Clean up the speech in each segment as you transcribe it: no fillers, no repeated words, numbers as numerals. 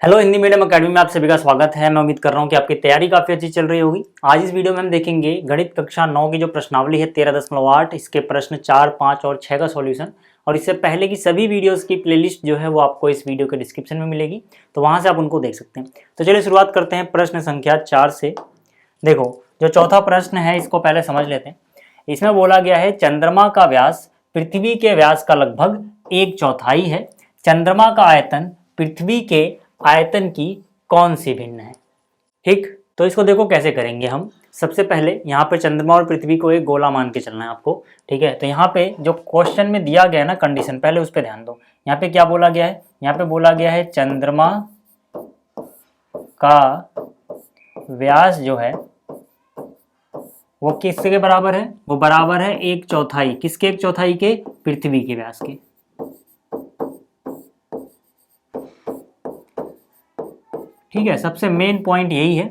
Hello Hindi medium academy में आप सभी का स्वागत है। मैं उम्मीद कर रहा हूं कि आपकी तैयारी काफ़ी अच्छी चल रही होगी। आज इस वीडियो में हम देखेंगे गणित कक्षा 9 की जो प्रश्नावली है 13.8, इसके प्रश्न 4, 5 और 6 का सॉल्यूशन। और इससे पहले की सभी वीडियोस की प्लेलिस्ट जो है वो आपको इस वीडियो के डिस्क्रिप्शन में मिलेगी, तो वहाँ से आप उनको देख सकते हैं। तो चलिए शुरुआत करते हैं प्रश्न संख्या 4 से। देखो, जो चौथा प्रश्न है इसको पहले समझ लेते हैं। इसमें बोला गया है चंद्रमा का व्यास पृथ्वी के व्यास का लगभग 1/4 है। चंद्रमा का आयतन पृथ्वी के आयतन की कौन सी भिन्न है। ठीक, तो इसको देखो कैसे करेंगे हम। सबसे पहले यहाँ पे चंद्रमा और पृथ्वी को एक गोला मान के चलना है आपको। ठीक है, तो यहाँ पे जो क्वेश्चन में दिया गया है ना कंडीशन, पहले उस पर ध्यान दो। यहाँ पे क्या बोला गया है, यहाँ पे बोला गया है चंद्रमा का व्यास जो है वो किसके बराबर है, वो बराबर है 1/4। किसके 1/4 के, पृथ्वी के व्यास के। ठीक है, सबसे मेन पॉइंट यही है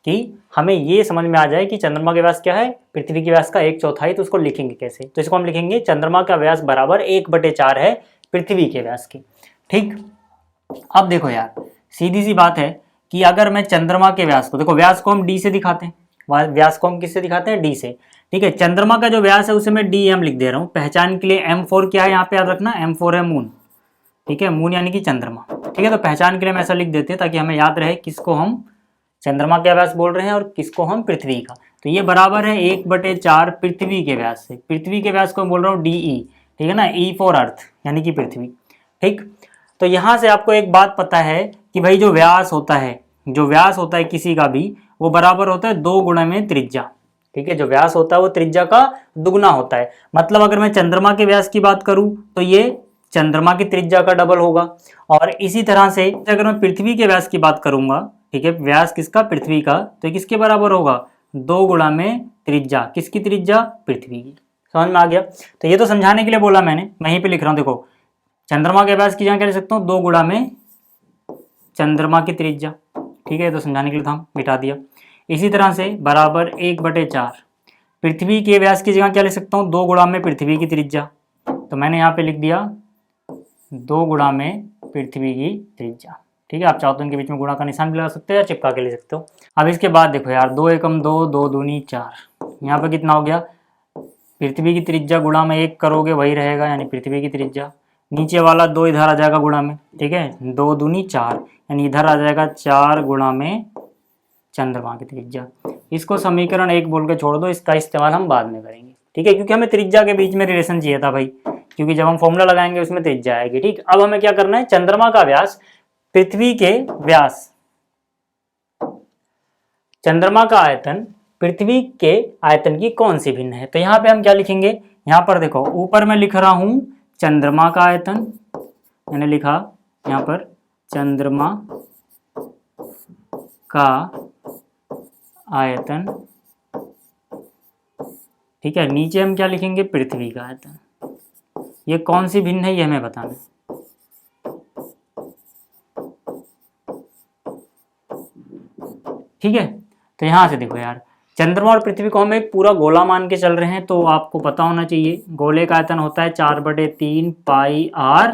कि हमें ये समझ में आ जाए कि चंद्रमा के व्यास क्या है, पृथ्वी के व्यास का 1/4। तो उसको लिखेंगे कैसे, तो इसको हम लिखेंगे चंद्रमा का व्यास बराबर 1/4 है पृथ्वी के व्यास के। ठीक, अब देखो यार, सीधी सी बात है कि अगर मैं चंद्रमा के व्यास को, देखो व्यास को हम डी से दिखाते हैं, व्यास को हम किससे दिखाते हैं, डी से। ठीक है, चंद्रमा का जो व्यास है उसे मैं डी एम लिख दे रहा हूँ। पहचान के लिए M4 क्या है यहाँ पे याद रखना, M4 है मून। ठीक है, मून यानी कि चंद्रमा। ठीक है, तो पहचान के लिए हम ऐसा लिख देते हैं ताकि हमें याद रहे किसको हम चंद्रमा के व्यास बोल रहे हैं और किसको हम पृथ्वी का। तो ये बराबर है 1/4 पृथ्वी के व्यास से। पृथ्वी के व्यास को मैं बोल रहा हूँ DE। ठीक है ना, E फॉर अर्थ यानी कि पृथ्वी। ठीक, तो यहाँ से आपको एक बात पता है कि भाई जो व्यास होता है, जो व्यास होता है किसी का भी, वो बराबर होता है 2 गुणा में त्रिज्या। ठीक है, जो व्यास होता है वो त्रिज्या का दुगुना होता है। मतलब अगर मैं चंद्रमा के व्यास की बात करूं तो ये चंद्रमा की त्रिज्या का डबल होगा। और इसी तरह से अगर मैं पृथ्वी के व्यास की बात करूंगा, ठीक है, व्यास किसका, पृथ्वी का, तो ये किसके बराबर होगा, 2 गुणा में त्रिज्या। किसकी त्रिज्या, पृथ्वी की। समझ में आ गया। तो ये तो समझाने के लिए बोला मैंने, मैं यहीं पे लिख रहा हूँ। देखो, चंद्रमा के व्यास की जगह क्या लिख सकता हूँ, 2 गुणा में चंद्रमा की त्रिज्या। ठीक है, तो समझाने के लिए था, मिटा दिया। इसी तरह से बराबर 1/4 पृथ्वी के व्यास की जगह क्या लिख सकता हूँ, 2 गुणा में पृथ्वी की त्रिज्या। तो मैंने यहाँ पे लिख दिया 2 गुणा में पृथ्वी की त्रिज्या। ठीक है, आप चाहो तो इनके बीच में गुणा का निशान भी लगा सकते हो या चिपका के ले सकते हो। अब इसके बाद देखो यार, 2 एकम 2, 2 दूनी 4। यहाँ पे कितना हो गया, पृथ्वी की त्रिज्या गुणा में 1 करोगे वही रहेगा, यानी पृथ्वी की त्रिज्या। नीचे वाला 2 इधर आ जाएगा गुणा में। ठीक है, 2 दूनी 4, यानी इधर आ जाएगा 4 गुणा में चंद्रमा की त्रिज्या। इसको समीकरण 1 बोल के छोड़ दो, इसका इस्तेमाल हम बाद में करेंगे। ठीक है, क्योंकि हमें त्रिज्या के बीच में रिलेशन चाहिए था भाई, क्योंकि जब हम फॉर्मूला लगाएंगे उसमें त्रिज्या आएगी। ठीक, अब हमें क्या करना है, चंद्रमा का व्यास पृथ्वी के व्यास, चंद्रमा का आयतन पृथ्वी के आयतन की कौन सी भिन्न है। तो यहाँ पे हम क्या लिखेंगे, यहाँ पर देखो ऊपर मैं लिख रहा हूं चंद्रमा का आयतन, मैंने लिखा यहाँ पर चंद्रमा का आयतन। ठीक है, नीचे हम क्या लिखेंगे, पृथ्वी का आयतन। ये कौन सी भिन्न है ये हमें बताना। ठीक है, तो यहां से देखो यार, चंद्रमा और पृथ्वी को हम एक पूरा गोला मान के चल रहे हैं, तो आपको पता होना चाहिए गोले का आयतन होता है 4/3 पाई r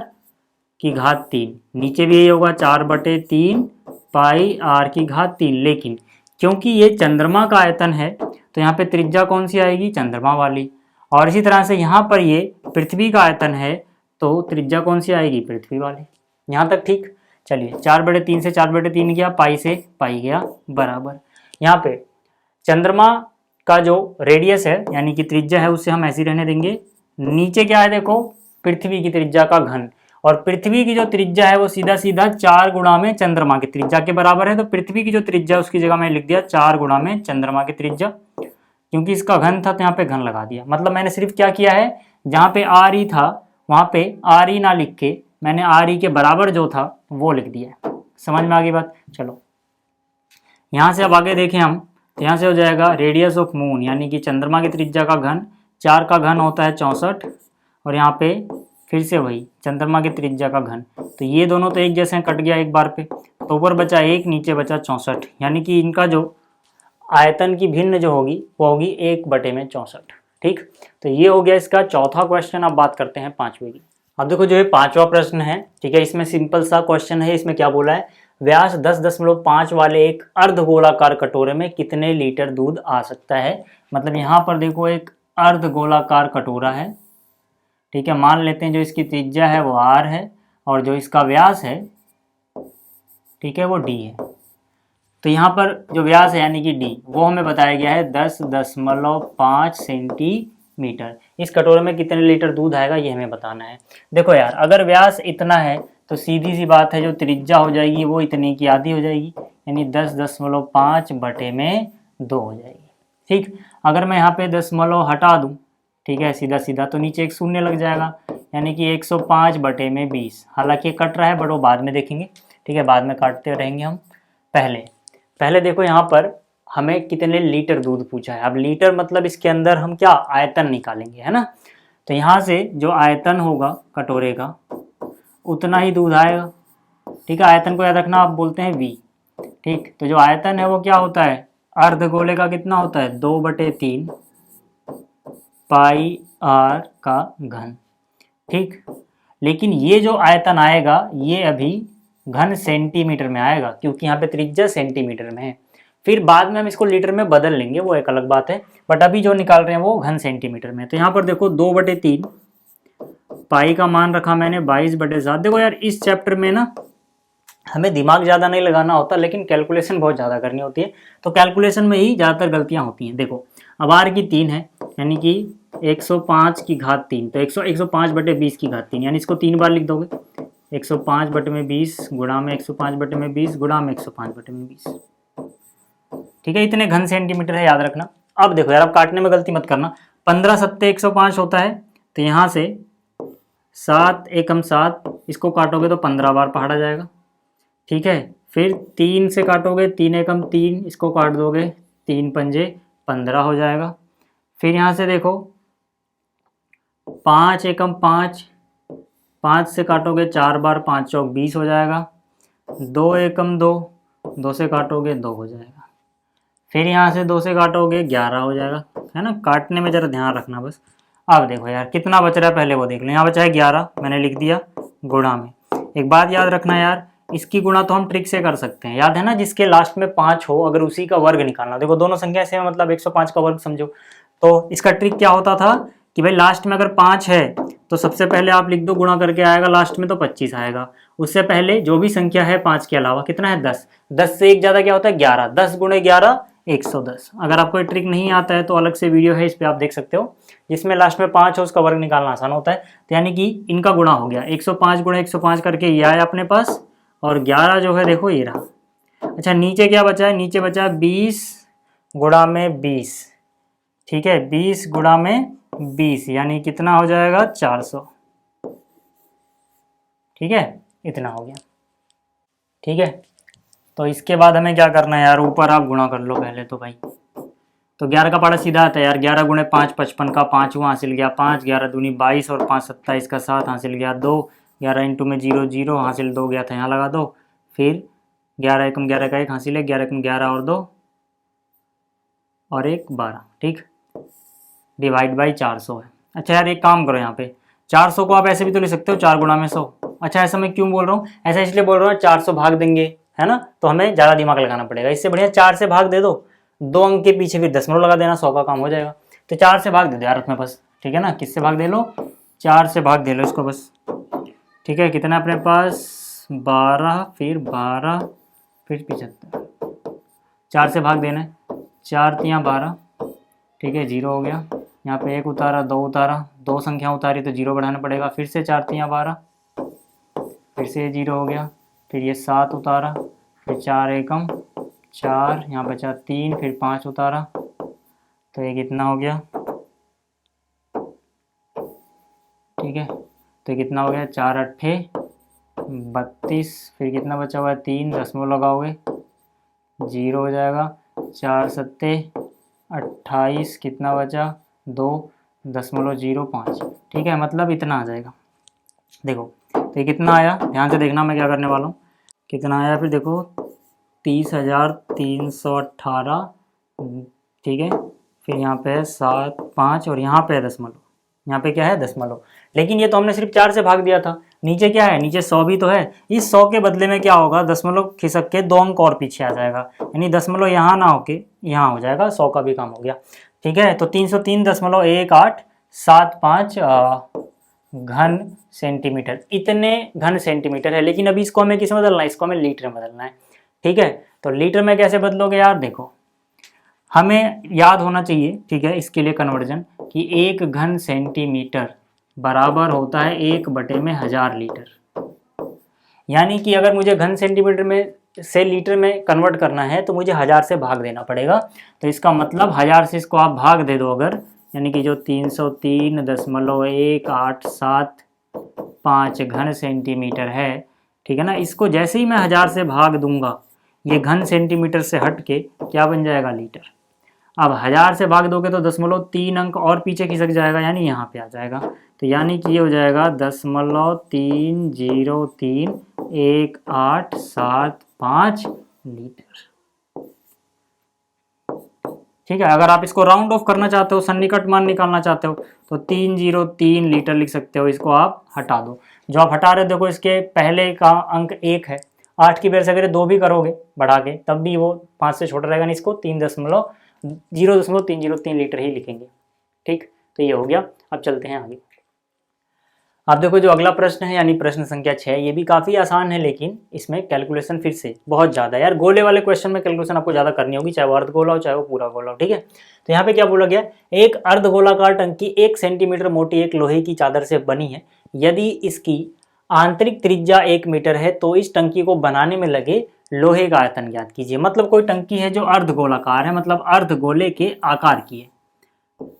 की घात 3। नीचे भी यही होगा 4/3 पाई r की घात 3। लेकिन क्योंकि ये चंद्रमा का आयतन है तो यहाँ पे त्रिज्या कौन सी आएगी, चंद्रमा वाली। और इसी तरह से यहाँ पर ये पृथ्वी का आयतन है तो त्रिज्या कौन सी आएगी, पृथ्वी वाली। यहाँ तक ठीक। चलिए, 4/3 से 4/3 गया, पाई से पाई गया, बराबर। यहाँ पे चंद्रमा का जो रेडियस है यानी कि त्रिज्या है उसे हम ऐसे ही रहने देंगे। नीचे क्या है देखो, पृथ्वी की त्रिज्या का घन। और पृथ्वी की जो त्रिज्या है वो सीधा सीधा 4 गुणा में चंद्रमा की त्रिज्या के बराबर है। तो पृथ्वी की जो त्रिज्या उसकी जगह मैंने लिख दिया 4 गुणा में चंद्रमा की त्रिज्या। क्योंकि इसका घन था तो यहाँ पे घन लगा दिया। मतलब मैंने सिर्फ क्या किया है, जहाँ पे RE था वहाँ पे RE ना लिख के मैंने RE के बराबर जो था वो लिख दिया। समझ में आ गई बात। चलो यहाँ से अब आगे देखें हम, तो यहाँ से हो जाएगा रेडियस ऑफ मून यानी कि चंद्रमा की त्रिज्या का घन। 4 का घन होता है 64, और यहाँ पे फिर से वही चंद्रमा की त्रिज्या का घन। तो ये दोनों तो एक जैसे हैं, कट गया एक बार पे, तो ऊपर बचा 1, नीचे बचा 64। यानी कि इनका जो आयतन की भिन्न जो होगी वो होगी 1/64। ठीक, तो ये हो गया इसका चौथा क्वेश्चन। अब बात करते हैं पांचवे की। अब देखो जो ये पांचवा प्रश्न है, ठीक है, इसमें सिंपल सा क्वेश्चन है। इसमें क्या बोला है, व्यास 10.5 वाले एक अर्धगोलाकार कटोरे में कितने लीटर दूध आ सकता है। मतलब यहाँ पर देखो एक अर्धगोलाकार कटोरा है, ठीक है, मान लेते हैं जो इसकी त्रिज्या है वो r है और जो इसका व्यास है, ठीक है, वो d है। तो यहाँ पर जो व्यास है यानी कि d वो हमें बताया गया है 10.5 सेंटीमीटर। इस कटोरे में कितने लीटर दूध आएगा ये हमें बताना है। देखो यार, अगर व्यास इतना है तो सीधी सी बात है जो त्रिज्या हो जाएगी वो इतनी की आधी हो जाएगी, यानी 10.5 बटे में 2 हो जाएगी। ठीक, अगर मैं यहाँ पे दशमलव हटा दूँ, ठीक है, सीधा सीधा, तो नीचे एक शून्य लग जाएगा, यानी कि 105 बटे में 20। हालांकि ये कट रहा है बट वो बाद में देखेंगे, ठीक है, बाद में काटते रहेंगे हम। पहले देखो यहाँ पर हमें कितने लीटर दूध पूछा है। अब लीटर मतलब इसके अंदर हम क्या आयतन निकालेंगे, है ना। तो यहाँ से जो आयतन होगा कटोरे का उतना ही दूध आएगा, ठीक है। आयतन को याद रखना, आप बोलते हैं V, ठीक। तो जो आयतन है वो क्या होता है, अर्धगोले का कितना होता है 2/3 पाई r का घन, ठीक। लेकिन ये जो आयतन आएगा ये अभी घन सेंटीमीटर में आएगा, क्योंकि यहाँ पे त्रिज्या सेंटीमीटर में है। फिर बाद में हम इसको लीटर में बदल लेंगे, वो एक अलग बात है, बट अभी जो निकाल रहे हैं वो घन सेंटीमीटर में। तो यहाँ पर देखो 2/3 पाई का मान रखा मैंने 22/7। देखो यार, इस चैप्टर में ना हमें दिमाग ज़्यादा नहीं लगाना होता, लेकिन कैलकुलेशन बहुत ज़्यादा करनी होती है, तो कैलकुलेशन में ही ज़्यादातर गलतियाँ होती हैं। देखो अब r की 3 है, यानी कि 105 की घात 3, तो 105/20 की घात 3, यानी इसको 3 बार लिख दोगे, 105/20 गुणा में 105/20 गुणा में 105/20, ठीक है। इतने घन सेंटीमीटर है, याद रखना। अब देखो यार, अब काटने में गलती मत करना। 15 सत्ते 105 होता है, तो यहाँ से 7 एकम 7, इसको काटोगे तो 15 बार पहाड़ा जाएगा, ठीक है। फिर 3 से काटोगे, 3 एकम 3, इसको काट दोगे, 3 पंजे 15 हो जाएगा। फिर यहाँ से देखो 5 एकम 5, 5 से काटोगे 4 बार, 5 चौक 20 हो जाएगा। 2 एकम 2, 2 से काटोगे 2 हो जाएगा। फिर यहाँ से 2 से काटोगे 11 हो जाएगा, है ना। काटने में ज़रा ध्यान रखना बस। अब देखो यार कितना बच रहा है, पहले वो देख लो। यहाँ बचा है 11, मैंने लिख दिया गुणा में। एक बात याद रखना यार, इसकी गुणा तो हम ट्रिक से कर सकते हैं, याद है ना, जिसके लास्ट में 5 हो, अगर उसी का वर्ग निकालना। देखो दोनों संख्या से मतलब 105 का वर्ग समझो, तो इसका ट्रिक क्या होता था कि भाई लास्ट में अगर 5 है तो सबसे पहले आप लिख दो, गुणा करके आएगा लास्ट में तो 25 आएगा। उससे पहले जो भी संख्या है 5 के अलावा कितना है 10, 10 से एक ज़्यादा क्या होता है 11, 10 गुणे 11 110। अगर आपको ये ट्रिक नहीं आता है तो अलग से वीडियो है, इस पर आप देख सकते हो, जिसमें लास्ट में 5 हो उसका वर्ग निकालना आसान होता है। तो यानी कि इनका गुणा हो गया, 105 गुणे 105 करके ये आया अपने पास, और 11 जो है देखो ये रहा। अच्छा नीचे क्या बचा है, नीचे बचा है 20 गुणा में 20, ठीक है, 20 गुणा में 20 यानी कितना हो जाएगा 400, ठीक है, इतना हो गया, ठीक है। तो इसके बाद हमें क्या करना है यार, ऊपर आप गुणा कर लो पहले तो भाई। तो 11 का पाड़ा सीधा आता है यार, 11 गुणे 5 55 का 5 हासिल गया 5, 11 दूनी 22 और 5 27 का 7 हासिल गया 2, 11 इंटू में 0 0 हासिल 2 गया था, यहाँ लगा दो। फिर 11 एकम 11 का 1 हासिल है, 11 एकम 11 और 2 और 1 12, ठीक, डिवाइड बाई 400 है। अच्छा यार एक काम करो, यहाँ पे 400 को आप ऐसे भी तो ले सकते हो 4 गुणा में 100। अच्छा ऐसा मैं क्यों बोल रहा हूँ, ऐसा इसलिए बोल रहा हूँ 400 भाग देंगे, है ना, तो हमें ज़्यादा दिमाग लगाना पड़ेगा। इससे बढ़िया 4 से भाग दे दो, 2 अंक के पीछे फिर दशमलव लगा देना, 100 का काम हो जाएगा। तो 4 से भाग दे दो यार उसमें बस, ठीक है ना। किससे भाग दे लो, 4 से भाग दे लो इसको बस, ठीक है। कितना अपने पास 12, फिर 12, फिर 75, 4 से भाग देना है, 4 तियाँ 12, ठीक है, 0 हो गया। यहाँ पे 1 उतारा, 2 उतारा, 2 संख्या उतारी तो 0 बढ़ाना पड़ेगा, फिर से 4 तियाँ 12, फिर से ये 0 हो गया। फिर ये 7 उतारा, फिर 4 एकम 4, यहाँ बचा 3, फिर 5 उतारा, तो ये कितना हो गया, ठीक है। तो कितना हो गया 4 अट्ठे 32, फिर कितना बचा हुआ है 3, दशमलव लगाओगे 0 हो जाएगा, 4 सत्ते 28, कितना बचा 2.05, ठीक है, मतलब इतना आ जाएगा। देखो तो ये कितना आया, ध्यान से देखना मैं क्या करने वाला हूँ, कितना आया फिर देखो 30,318, ठीक है। फिर यहाँ पे है 7 5 और यहाँ पे है दशमलव, यहाँ पे क्या है दशमलव। लेकिन ये तो हमने सिर्फ 4 से भाग दिया था, नीचे क्या है, नीचे 100 भी तो है। इस 100 के बदले में क्या होगा, दशमलव खिसक के 2 अंक और पीछे आ जाएगा, यानी दशमलव यहाँ ना होके यहाँ हो जाएगा, 100 का भी काम हो गया। ठीक है, तो 303.1875 घन सेंटीमीटर, इतने घन सेंटीमीटर है। लेकिन अभी इसको हमें किस में बदलना है, इसको हमें लीटर में बदलना है। ठीक है, तो लीटर में कैसे बदलोगे यार, देखो हमें याद होना चाहिए, ठीक है, इसके लिए कन्वर्जन कि 1 घन सेंटीमीटर बराबर होता है 1/1000 लीटर। यानी कि अगर मुझे घन सेंटीमीटर में से लीटर में कन्वर्ट करना है तो मुझे 1000 से भाग देना पड़ेगा। तो इसका मतलब 1000 से इसको आप भाग दे दो अगर, यानी कि जो 303.1875 घन सेंटीमीटर है, ठीक है ना, इसको जैसे ही मैं 1000 से भाग दूंगा ये घन सेंटीमीटर से हट के क्या बन जाएगा, लीटर। अब 1000 से भाग दोगे तो 0.3 अंक और पीछे खिसक जाएगा, यानी यहाँ पे आ जाएगा। तो यानी कि ये हो जाएगा 0.303185 लीटर। ठीक है, अगर आप इसको राउंड ऑफ करना चाहते हो, सन्निकट मान निकालना चाहते हो तो 303 लीटर लिख सकते हो। इसको आप हटा दो, जो आप हटा रहे हो देखो इसके पहले का अंक 1 है, 8 की वजह से अगर 2 भी करोगे बढ़ा के तब भी वो 5 से छोटा रहेगा, नहीं इसको 0.303 लीटर ही लिखेंगे। ठीक, तो ये हो गया। अब चलते हैं आगे। आप देखो जो अगला प्रश्न है यानी प्रश्न संख्या 6, ये भी काफ़ी आसान है, लेकिन इसमें कैलकुलेशन फिर से बहुत ज़्यादा है यार। गोले वाले क्वेश्चन में कैलकुलेशन आपको ज़्यादा करनी होगी, चाहे वो अर्धगोला हो चाहे वो पूरा गोला हो। ठीक है, तो यहाँ पे क्या बोला गया, एक अर्धगोलाकार टंकी 1 सेंटीमीटर मोटी एक लोहे की चादर से बनी है। यदि इसकी आंतरिक त्रिज्या 1 मीटर है तो इस टंकी को बनाने में लगे लोहे का आयतन ज्ञात कीजिए। मतलब कोई टंकी है जो अर्धगोलाकार है, मतलब अर्धगोले के आकार की है।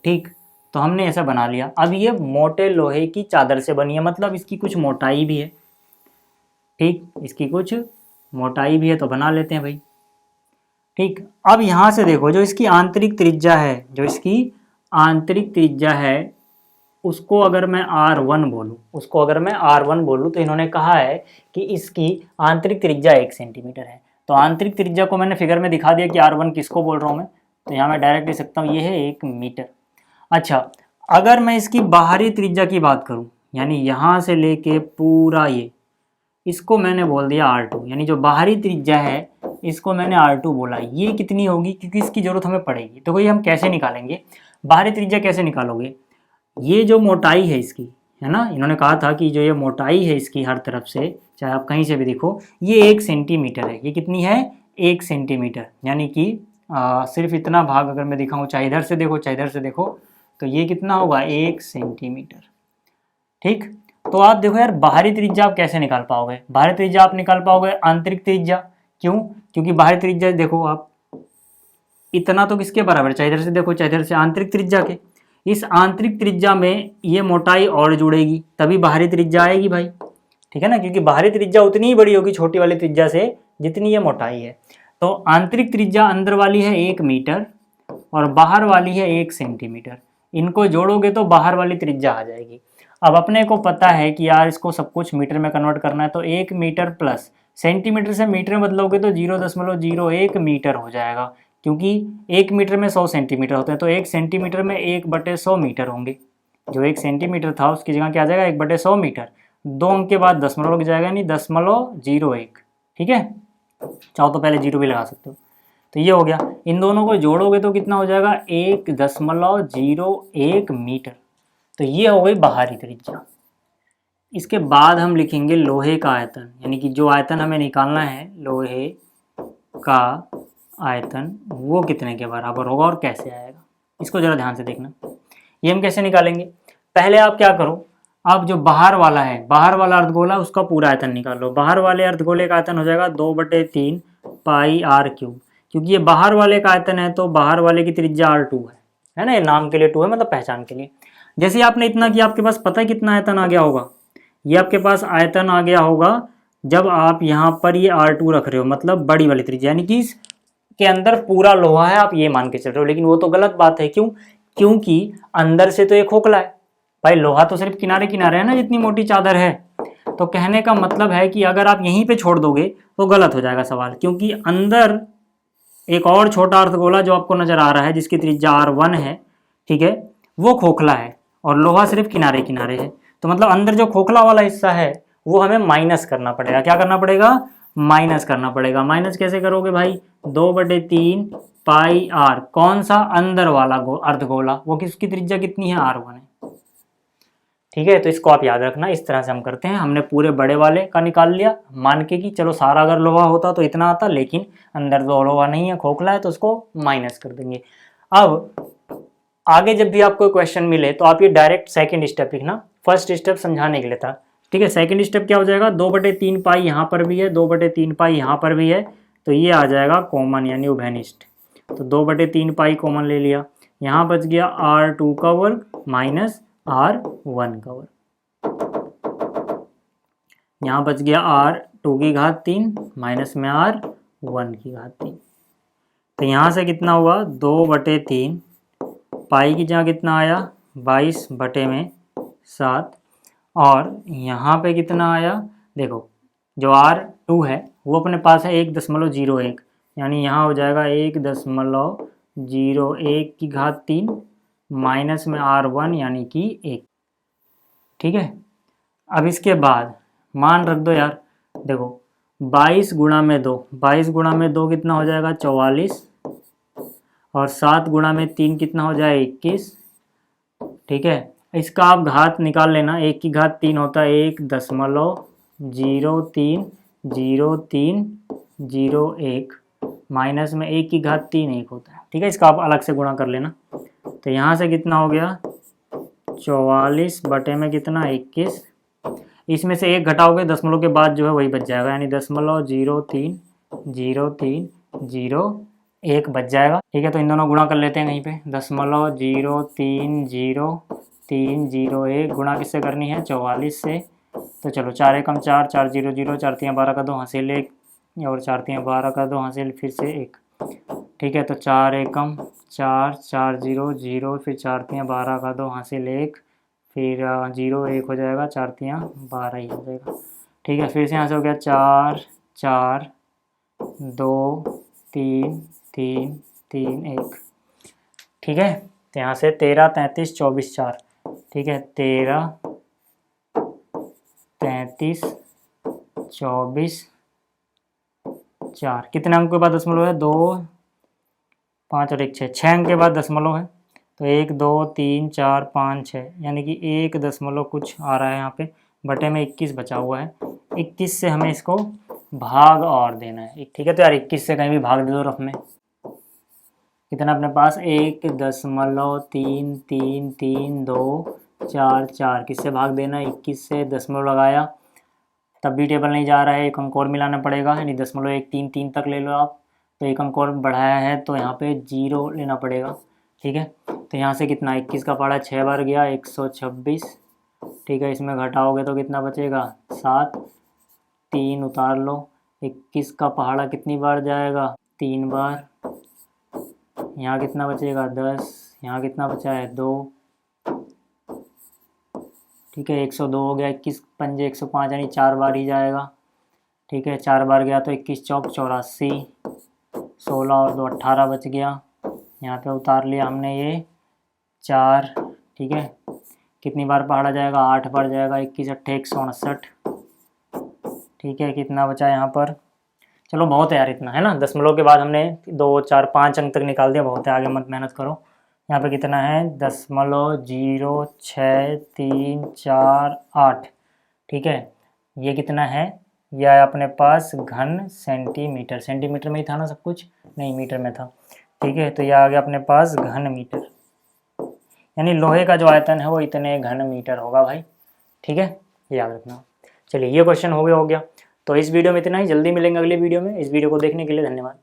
ठीक, तो हमने ऐसा बना लिया। अब ये मोटे लोहे की चादर से बनी है, मतलब इसकी कुछ मोटाई भी है। ठीक, इसकी कुछ मोटाई भी है, तो बना लेते हैं भाई। ठीक, अब यहाँ से देखो जो इसकी आंतरिक त्रिज्या है, जो इसकी आंतरिक त्रिज्या है उसको अगर मैं R1 बोलूँ, तो इन्होंने कहा है कि इसकी आंतरिक त्रिज्या 1 सेंटीमीटर है। तो आंतरिक त्रिज्या को मैंने फिगर में दिखा दिया कि R1 किसको बोल रहा हूँ मैं, तो यहाँ मैं डायरेक्ट लिख सकता हूँ ये है 1 मीटर। अच्छा, अगर मैं इसकी बाहरी त्रिज्या की बात करूं, यानी यहाँ से लेके पूरा ये, इसको मैंने बोल दिया R2, यानी जो बाहरी त्रिज्या है इसको मैंने R2 बोला। ये कितनी होगी, क्योंकि इसकी जरूरत हमें पड़ेगी। तो ये हम कैसे निकालेंगे, बाहरी त्रिज्या कैसे निकालोगे, ये जो मोटाई है इसकी, है ना, इन्होंने कहा था कि जो ये मोटाई है इसकी हर तरफ से, चाहे आप कहीं से भी देखो, ये 1 सेंटीमीटर है। ये कितनी है, 1 सेंटीमीटर, यानी कि सिर्फ इतना भाग अगर मैं दिखाऊँ, चाहे इधर से देखो चाहे इधर से देखो, तो ये कितना होगा, 1 सेंटीमीटर। ठीक, तो आप देखो यार बाहरी त्रिज्या आप कैसे निकाल पाओगे, बाहरी त्रिज्या आप निकाल पाओगे आंतरिक त्रिज्या। क्यों, क्योंकि बाहरी त्रिज्या देखो आप इतना तो किसके बराबर, चाहे इधर से देखो चाहे इधर से, आंतरिक त्रिज्या के। इस आंतरिक त्रिज्या में ये मोटाई और जुड़ेगी, तभी बाहरी त्रिज्या आएगी भाई। ठीक है ना, क्योंकि बाहरी त्रिज्या उतनी ही बड़ी होगी छोटी वाली त्रिज्या से जितनी ये मोटाई है। तो आंतरिक त्रिज्या अंदर वाली है 1 मीटर और बाहर वाली है 1 सेंटीमीटर। इनको जोड़ोगे तो बाहर वाली त्रिज्या आ जाएगी। अब अपने को पता है कि यार इसको सब कुछ मीटर में कन्वर्ट करना है, तो 1 मीटर प्लस सेंटीमीटर से मीटर में बदलोगे तो 0.01 मीटर हो जाएगा, क्योंकि 1 मीटर में 100 सेंटीमीटर होते हैं, तो 1 सेंटीमीटर में 1/100 मीटर होंगे। जो 1 सेंटीमीटर था उसकी जगह क्या आ जाएगा, 1/100 मीटर। 2 अंक के बाद दशमलव लग जाएगा, यानी 0.01। ठीक है, चाहो तो पहले 0 भी लगा सकते हो। तो ये हो गया, इन दोनों को जोड़ोगे तो कितना हो जाएगा, 1.01 मीटर। तो ये हो गई बाहरी त्रिज्या। इसके बाद हम लिखेंगे लोहे का आयतन, यानी कि जो आयतन हमें निकालना है लोहे का आयतन, वो कितने के बराबर होगा और कैसे आएगा, इसको जरा ध्यान से देखना। ये हम कैसे निकालेंगे, पहले आप क्या करो, आप जो बाहर वाला है, बाहर वाला अर्धगोला, उसका पूरा आयतन निकाल लो। बाहर वाले अर्धगोले का आयतन हो जाएगा 2/3 पाई R3, क्योंकि ये बाहर वाले का आयतन है तो बाहर वाले की त्रिज्या R2 है ना, ये नाम के लिए 2 है, मतलब पहचान के लिए। जैसे आपने इतना किया, आपके पास पता है कितना आयतन आ गया होगा, ये आपके पास आयतन आ गया होगा जब आप यहाँ पर ये R2 रख रहे हो, मतलब बड़ी वाली त्रिज्या, यानी कि इसके अंदर पूरा लोहा है, आप ये मान के चल रहे हो। लेकिन वो तो गलत बात है, क्यों, क्योंकि अंदर से तो ये खोखला है भाई, लोहा तो सिर्फ किनारे किनारे है ना, जितनी मोटी चादर है। तो कहने का मतलब है कि अगर आप यहीं पे छोड़ दोगे तो गलत हो जाएगा सवाल, क्योंकि अंदर एक और छोटा अर्धगोला जो आपको नजर आ रहा है जिसकी त्रिज्या R1 है, ठीक है, वो खोखला है और लोहा सिर्फ किनारे किनारे है। तो मतलब अंदर जो खोखला वाला हिस्सा है वो हमें माइनस करना पड़ेगा। क्या करना पड़ेगा? माइनस करना पड़ेगा। माइनस कैसे करोगे भाई? 2/3 पाई आर, कौन सा? अंदर वाला अर्धगोला, वो किसकी त्रिज्या कितनी है? R1 है। ठीक है, तो इसको आप याद रखना। इस तरह से हम करते हैं। हमने पूरे बड़े वाले का निकाल लिया मान के कि चलो सारा अगर लोहा होता तो इतना आता, लेकिन अंदर तो लोहा नहीं है, खोखला है, तो उसको माइनस कर देंगे। अब आगे जब भी आपको क्वेश्चन मिले तो आप ये डायरेक्ट सेकंड स्टेप लिखना, फर्स्ट स्टेप समझाने के लिए था। ठीक है, सेकंड स्टेप क्या हो जाएगा? 2/3 पाई यहाँ पर भी है, 2/3 पाई यहाँ पर भी है, तो ये आ जाएगा कॉमन यानी उभयनिष्ठ। तो 2/3 पाई कॉमन ले लिया, यहाँ बच गया R2 का वर्ग माइनस R1 का वर्ग, यहाँ बच गया R2 की घात 3 माइनस में R1 की घात 3। तो यहाँ से कितना हुआ? 2/3 पाई की जगह कितना आया? 22/7, और यहाँ पे कितना आया? देखो जो R2 है वो अपने पास है 1.01, यानी यहाँ हो जाएगा 1.01 की घात 3 माइनस में R1 यानी कि 1। ठीक है, अब इसके बाद मान रख दो यार। देखो 22 गुणा में 2, 22 गुणा में 2 कितना हो जाएगा? 44, और 7 गुणा में 3 कितना हो जाए? 21। ठीक है, इसका आप घात निकाल लेना। 1 की घात 3 होता है 1.030301 माइनस में 1 की घात 3 1 होता है। ठीक है, इसका आप अलग से गुणा कर लेना। तो यहाँ से कितना हो गया? 44 बटे में कितना? 21। इसमें से 1 घटाओगे दशमलव के बाद जो है वही बच जाएगा, यानी 0.030301 बच जाएगा। ठीक है, तो इन दोनों गुणा कर लेते हैं कहीं पे। 0.030301 गुणा किससे करनी है? 44 से। तो चलो 4 एकम 4, 4 0 0, 4 3 12 का 2 हासिल 1, और 4 3 12 का 2 हासिल फिर से 1। ठीक है, तो 4 एकम 4, 4 0 0, फिर 4 3 12 का 2 हासिल 1, फिर 0 1 हो जाएगा, 4 3 12 ही हो जाएगा। ठीक है, फिर से यहाँ से हो गया 4 4 2 3 3 3 1। ठीक है, तो यहाँ से 13 33 24 4। ठीक है, 13 33 24 4। कितने अंक के बाद दशमलव है? 2 5 और 1 6, 6 अंक के बाद दशमलव है। तो 1 2 3 4 5 6, यानी कि 1 दशमलव कुछ आ रहा है यहाँ पे, बटे में 21 बचा हुआ है। 21 से हमें इसको भाग और देना है। ठीक है, तो यार 21 से कहीं भी भाग दे दो रफ में। कितना अपने पास? 1.3332 किससे भाग देना है? 21 से। दशमलव लगाया तब भी टेबल नहीं जा रहा है, एक अंक और मिलाना पड़ेगा, यानी 0.133 तक ले लो आप। तो एक अंक और बढ़ाया है तो यहाँ पे 0 लेना पड़ेगा। ठीक है, तो यहाँ से कितना? 21 का पहाड़ा 6 बार गया, 126। ठीक है, इसमें घटाओगे तो कितना बचेगा? 7, 3 उतार लो। 21 का पहाड़ा कितनी बार जाएगा? 3 बार। यहाँ कितना बचेगा? 10। यहाँ कितना बचा है? 2। ठीक है, 102 हो गया। 21 पंजे 105, यानी 4 बार ही जाएगा। ठीक है, 4 बार गया तो 21 चौक 84, 16 और 2 18 बच गया। यहाँ पे उतार लिया हमने ये 4। ठीक है, कितनी बार पहाड़ा जाएगा? 8 बार जाएगा। 21 8 159। ठीक है, कितना बचा यहाँ पर? चलो बहुत है यार, इतना है ना। दशमलव के बाद हमने 2 4 5 अंक तक निकाल दिया, बहुत है, आगे मत मेहनत करो। यहाँ पे कितना है? 0.0634 ठीक है, ये कितना है? यह है अपने पास घन सेंटीमीटर। सेंटीमीटर में ही था ना सब कुछ? नहीं, मीटर में था। ठीक है, तो यह आ गया अपने पास घन मीटर, यानी लोहे का जो आयतन है वो इतने घन मीटर होगा भाई। ठीक है, याद रखना। चलिए, ये क्वेश्चन हो गया। तो इस वीडियो में इतना ही, जल्दी मिलेंगे अगले वीडियो में। इस वीडियो को देखने के लिए धन्यवाद।